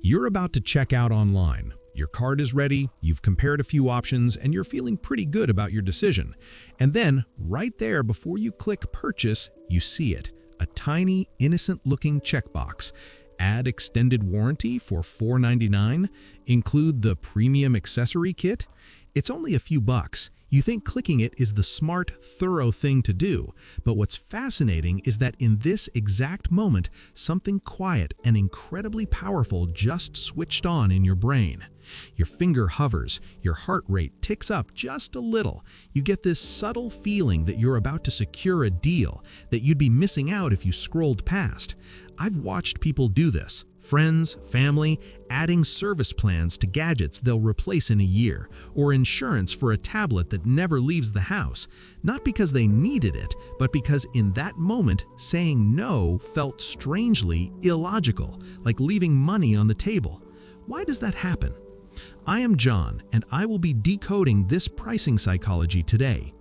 You're about to check out online. Your card is ready, you've compared a few options, and you're feeling pretty good about your decision. And then, right there before you click Purchase, you see it. A tiny, innocent-looking checkbox. Add extended warranty for $4.99. Include the premium accessory kit. It's only a few bucks. You think clicking it is the smart, thorough thing to do, but what's fascinating is that in this exact moment, something quiet and incredibly powerful just switched on in your brain. Your finger hovers, your heart rate ticks up just a little. You get this subtle feeling that you're about to secure a deal, that you'd be missing out if you scrolled past. I've watched people do this. Friends, family, adding service plans to gadgets they'll replace in a year, or insurance for a tablet that never leaves the house, not because they needed it, but because in that moment, saying no felt strangely illogical, like leaving money on the table. Why does that happen? I am John, and I will be decoding this pricing psychology today.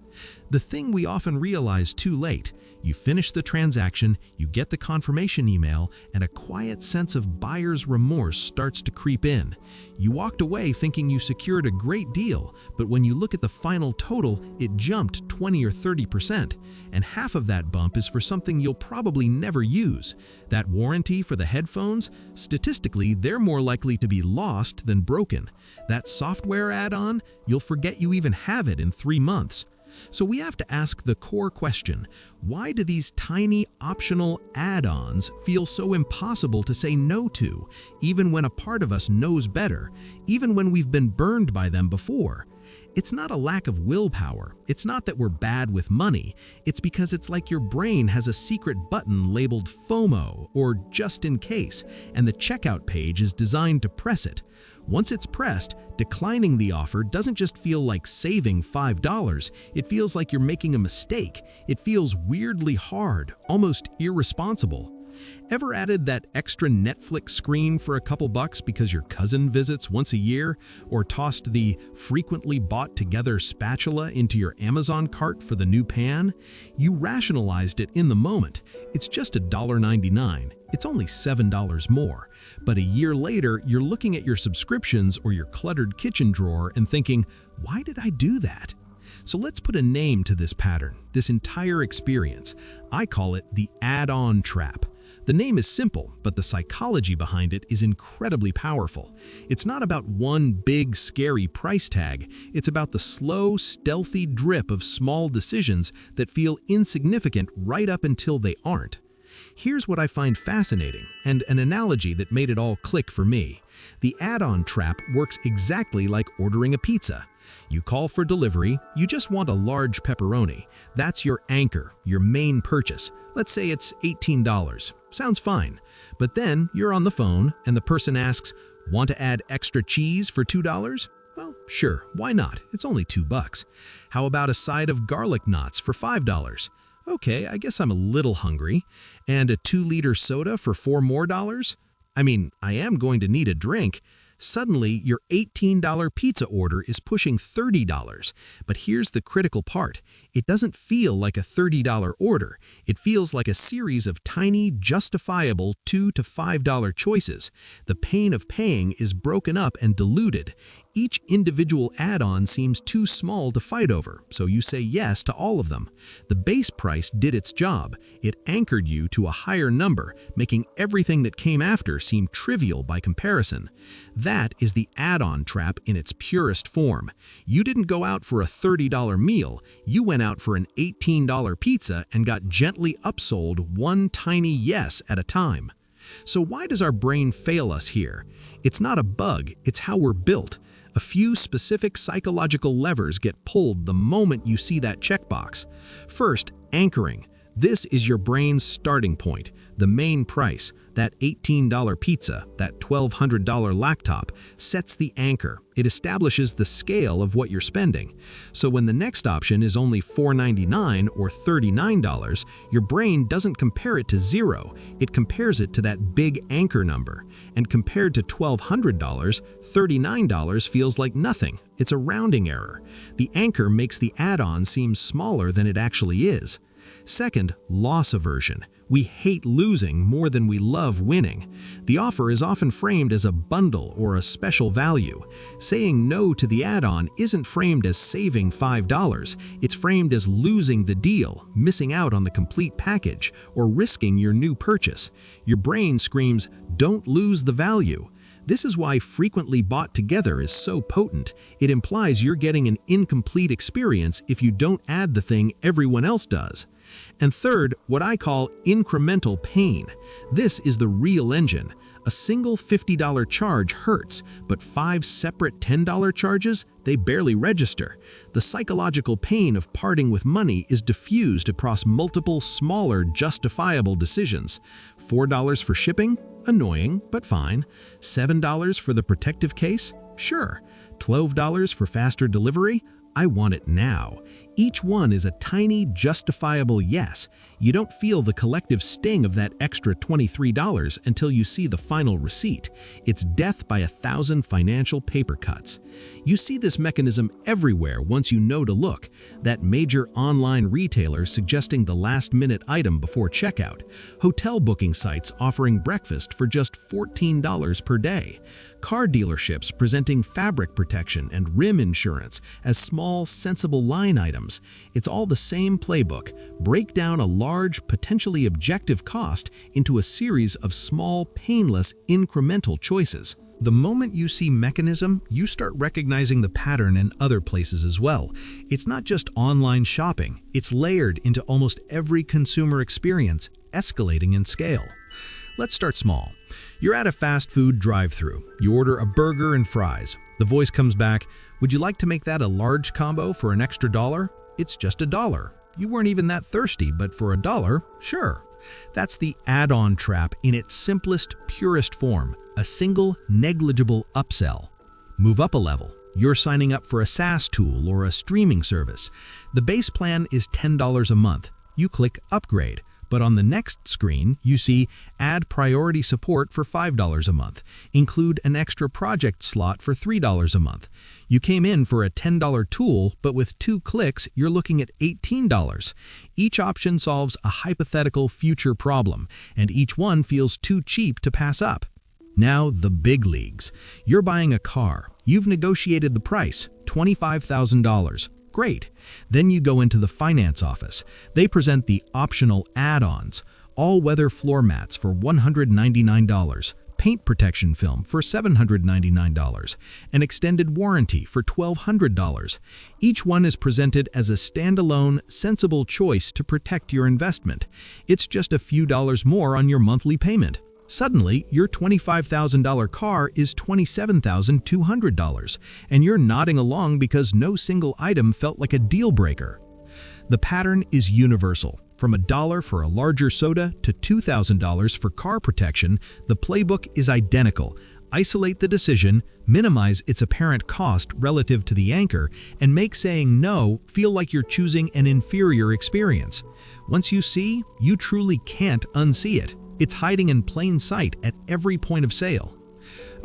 The thing we often realize too late. You finish the transaction, you get the confirmation email, and a quiet sense of buyer's remorse starts to creep in. You walked away thinking you secured a great deal, but when you look at the final total, it jumped 20 or 30%, and half of that bump is for something you'll probably never use. That warranty for the headphones, statistically, they're more likely to be lost than broken. That software add-on, you'll forget you even have it in 3 months. So we have to ask the core question, why do these tiny optional add-ons feel so impossible to say no to, even when a part of us knows better, even when we've been burned by them before? It's not a lack of willpower. It's not that we're bad with money. It's because it's like your brain has a secret button labeled FOMO, or just in case, and the checkout page is designed to press it. Once it's pressed, declining the offer doesn't just feel like saving $5, it feels like you're making a mistake. It feels weirdly hard, almost irresponsible. Ever added that extra Netflix screen for a couple bucks because your cousin visits once a year? Or tossed the frequently bought together spatula into your Amazon cart for the new pan? You rationalized it in the moment. It's just $1.99. It's only $7 more. But a year later, you're looking at your subscriptions or your cluttered kitchen drawer and thinking, why did I do that? So let's put a name to this pattern, this entire experience. I call it the add-on trap. The name is simple, but the psychology behind it is incredibly powerful. It's not about one big, scary price tag. It's about the slow, stealthy drip of small decisions that feel insignificant right up until they aren't. Here's what I find fascinating, and an analogy that made it all click for me. The add-on trap works exactly like ordering a pizza. You call for delivery, you just want a large pepperoni. That's your anchor, your main purchase. Let's say it's $18. Sounds fine. But then you're on the phone and the person asks, want to add extra cheese for $2? Well, sure, why not? It's only $2. How about a side of garlic knots for $5? Okay, I guess I'm a little hungry. And a 2-liter soda for $4 more? I mean, I am going to need a drink. Suddenly, your $18 pizza order is pushing $30. But here's the critical part. It doesn't feel like a $30 order. It feels like a series of tiny, justifiable $2 to $5 choices. The pain of paying is broken up and diluted. Each individual add-on seems too small to fight over, so you say yes to all of them. The base price did its job. It anchored you to a higher number, making everything that came after seem trivial by comparison. That is the add-on trap in its purest form. You didn't go out for a $30 meal. You went out for an $18 pizza and got gently upsold one tiny yes at a time. So why does our brain fail us here? It's not a bug, it's how we're built. A few specific psychological levers get pulled the moment you see that checkbox. First, anchoring. This is your brain's starting point, the main price. That $18 pizza, that $1,200 laptop, sets the anchor. It establishes the scale of what you're spending. So when the next option is only $4.99 or $39, your brain doesn't compare it to zero. It compares it to that big anchor number. And compared to $1,200, $39 feels like nothing. It's a rounding error. The anchor makes the add-on seem smaller than it actually is. Second, loss aversion. We hate losing more than we love winning. The offer is often framed as a bundle or a special value. Saying no to the add-on isn't framed as saving $5. It's framed as losing the deal, missing out on the complete package, or risking your new purchase. Your brain screams, "Don't lose the value." This is why frequently bought together is so potent. It implies you're getting an incomplete experience if you don't add the thing everyone else does. And third, what I call incremental pain. This is the real engine. A single $50 charge hurts, but 5 separate $10 charges, they barely register. The psychological pain of parting with money is diffused across multiple, smaller, justifiable decisions. $4 for shipping? Annoying, but fine. $7 for the protective case? Sure. $12 for faster delivery? I want it now. Each one is a tiny, justifiable yes. You don't feel the collective sting of that extra $23 until you see the final receipt. It's death by 1,000 financial paper cuts. You see this mechanism everywhere once you know to look. That major online retailer suggesting the last-minute item before checkout. Hotel booking sites offering breakfast for just $14 per day. Car dealerships presenting fabric protection and rim insurance as small, sensible line items. It's all the same playbook. Break down a large, potentially objective cost into a series of small, painless, incremental choices. The moment you see mechanism, you start recognizing the pattern in other places as well. It's not just online shopping. It's layered into almost every consumer experience, escalating in scale. Let's start small. You're at a fast food drive-thru. You order a burger and fries. The voice comes back, "Would you like to make that a large combo for an extra $1? It's just $1. You weren't even that thirsty, but for $1, sure." That's the add-on trap in its simplest, purest form, a single, negligible upsell. Move up a level. You're signing up for a SaaS tool or a streaming service. The base plan is $10 a month. You click Upgrade. But on the next screen, you see Add Priority Support for $5 a month. Include an extra project slot for $3 a month. You came in for a $10 tool, but with 2 clicks, you're looking at $18. Each option solves a hypothetical future problem, and each one feels too cheap to pass up. Now, the big leagues. You're buying a car. You've negotiated the price, $25,000. Great. Then you go into the finance office. They present the optional add-ons, all-weather floor mats for $199, paint protection film for $799, an extended warranty for $1,200. Each one is presented as a standalone, sensible choice to protect your investment. It's just a few dollars more on your monthly payment. Suddenly, your $25,000 car is $27,200, and you're nodding along because no single item felt like a deal breaker. The pattern is universal. From $1 for a larger soda to $2,000 for car protection, the playbook is identical. Isolate the decision, minimize its apparent cost relative to the anchor, and make saying no feel like you're choosing an inferior experience. Once you see, you truly can't unsee it. It's hiding in plain sight at every point of sale.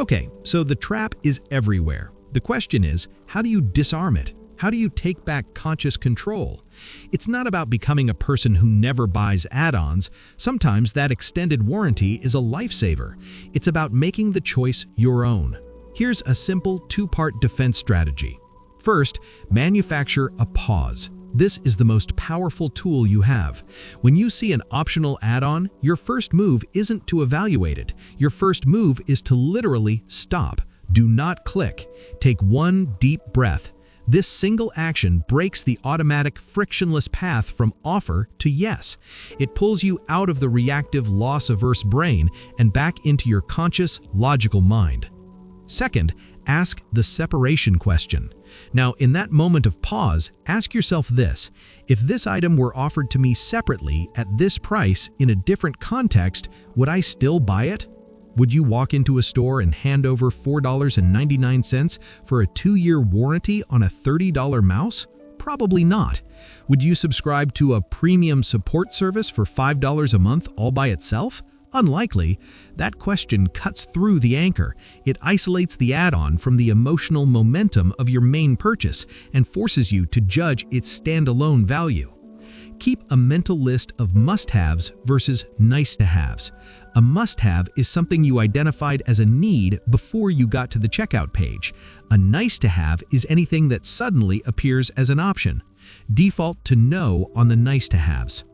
Okay, so the trap is everywhere. The question is, how do you disarm it? How do you take back conscious control? It's not about becoming a person who never buys add-ons. Sometimes that extended warranty is a lifesaver. It's about making the choice your own. Here's a simple 2-part defense strategy. First, manufacture a pause. This is the most powerful tool you have. When you see an optional add-on, your first move isn't to evaluate it. Your first move is to literally stop. Do not click. Take one deep breath. This single action breaks the automatic, frictionless path from offer to yes. It pulls you out of the reactive, loss-averse brain and back into your conscious, logical mind. Second, ask the separation question. Now, in that moment of pause, ask yourself this: if this item were offered to me separately at this price in a different context, would I still buy it? Would you walk into a store and hand over $4.99 for a 2-year warranty on a $30 mouse? Probably not. Would you subscribe to a premium support service for $5 a month all by itself? Unlikely. That question cuts through the anchor. It isolates the add-on from the emotional momentum of your main purchase and forces you to judge its standalone value. Keep a mental list of must-haves versus nice-to-haves. A must-have is something you identified as a need before you got to the checkout page. A nice-to-have is anything that suddenly appears as an option. Default to no on the nice-to-haves.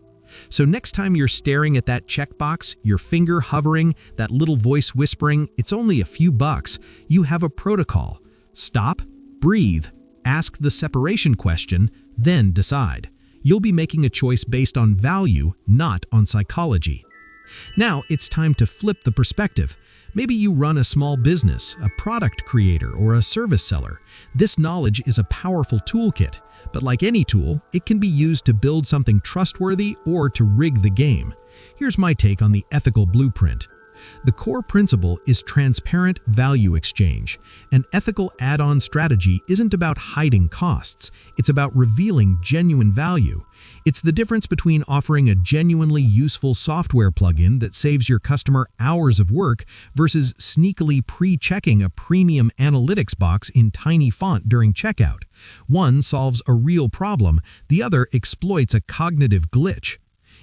So next time you're staring at that checkbox, your finger hovering, that little voice whispering, "It's only a few bucks," you have a protocol. Stop, breathe, ask the separation question, then decide. You'll be making a choice based on value, not on psychology. Now it's time to flip the perspective. Maybe you run a small business, a product creator, or a service seller. This knowledge is a powerful toolkit, but like any tool, it can be used to build something trustworthy or to rig the game. Here's my take on the ethical blueprint. The core principle is transparent value exchange. An ethical add-on strategy isn't about hiding costs, it's about revealing genuine value. It's the difference between offering a genuinely useful software plugin that saves your customer hours of work versus sneakily pre-checking a premium analytics box in tiny font during checkout. One solves a real problem, the other exploits a cognitive glitch.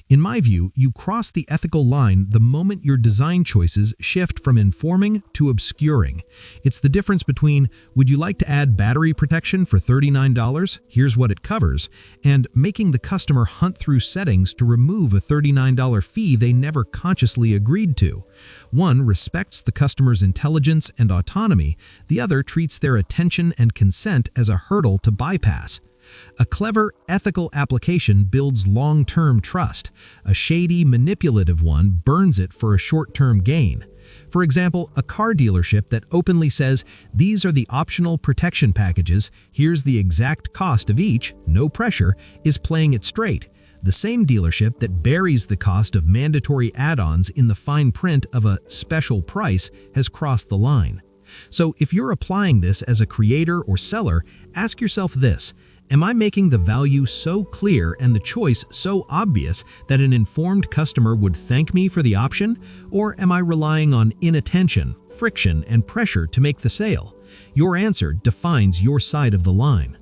In my view, you cross the ethical line the moment your design choices shift from informing to obscuring. It's the difference between, "Would you like to add battery protection for $39? Here's what it covers," and making the customer hunt through settings to remove a $39 fee they never consciously agreed to. One respects the customer's intelligence and autonomy, the other treats their attention and consent as a hurdle to bypass. A clever, ethical application builds long-term trust. A shady, manipulative one burns it for a short-term gain. For example, a car dealership that openly says, "These are the optional protection packages, here's the exact cost of each, no pressure," is playing it straight. The same dealership that buries the cost of mandatory add-ons in the fine print of a special price has crossed the line. So if you're applying this as a creator or seller, ask yourself this: am I making the value so clear and the choice so obvious that an informed customer would thank me for the option? Or am I relying on inattention, friction, and pressure to make the sale? Your answer defines your side of the line.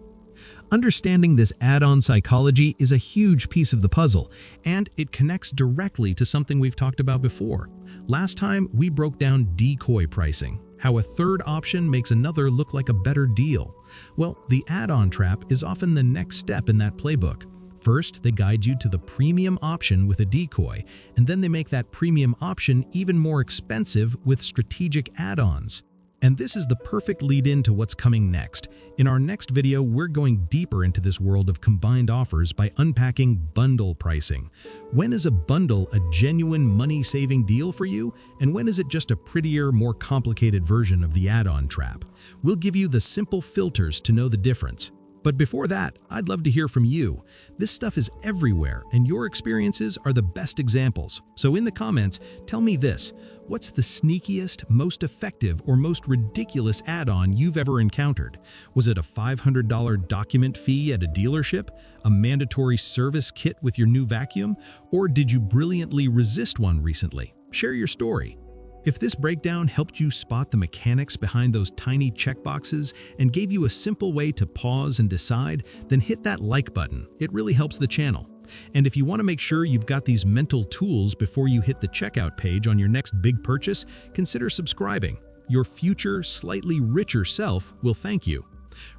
Understanding this add-on psychology is a huge piece of the puzzle, and it connects directly to something we've talked about before. Last time, we broke down decoy pricing, how a third option makes another look like a better deal. Well, the add-on trap is often the next step in that playbook. First, they guide you to the premium option with a decoy, and then they make that premium option even more expensive with strategic add-ons. And this is the perfect lead-in to what's coming next. In our next video, we're going deeper into this world of combined offers by unpacking bundle pricing. When is a bundle a genuine money-saving deal for you? And when is it just a prettier, more complicated version of the add-on trap? We'll give you the simple filters to know the difference. But before that, I'd love to hear from you. This stuff is everywhere, and your experiences are the best examples. So in the comments, tell me this: what's the sneakiest, most effective, or most ridiculous add-on you've ever encountered? Was it a $500 document fee at a dealership? A mandatory service kit with your new vacuum? Or did you brilliantly resist one recently? Share your story. If this breakdown helped you spot the mechanics behind those tiny checkboxes and gave you a simple way to pause and decide, then hit that like button. It really helps the channel. And if you want to make sure you've got these mental tools before you hit the checkout page on your next big purchase, consider subscribing. Your future, slightly richer self will thank you.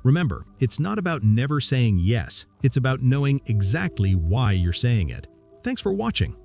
Remember, it's not about never saying yes. It's about knowing exactly why you're saying it. Thanks for watching.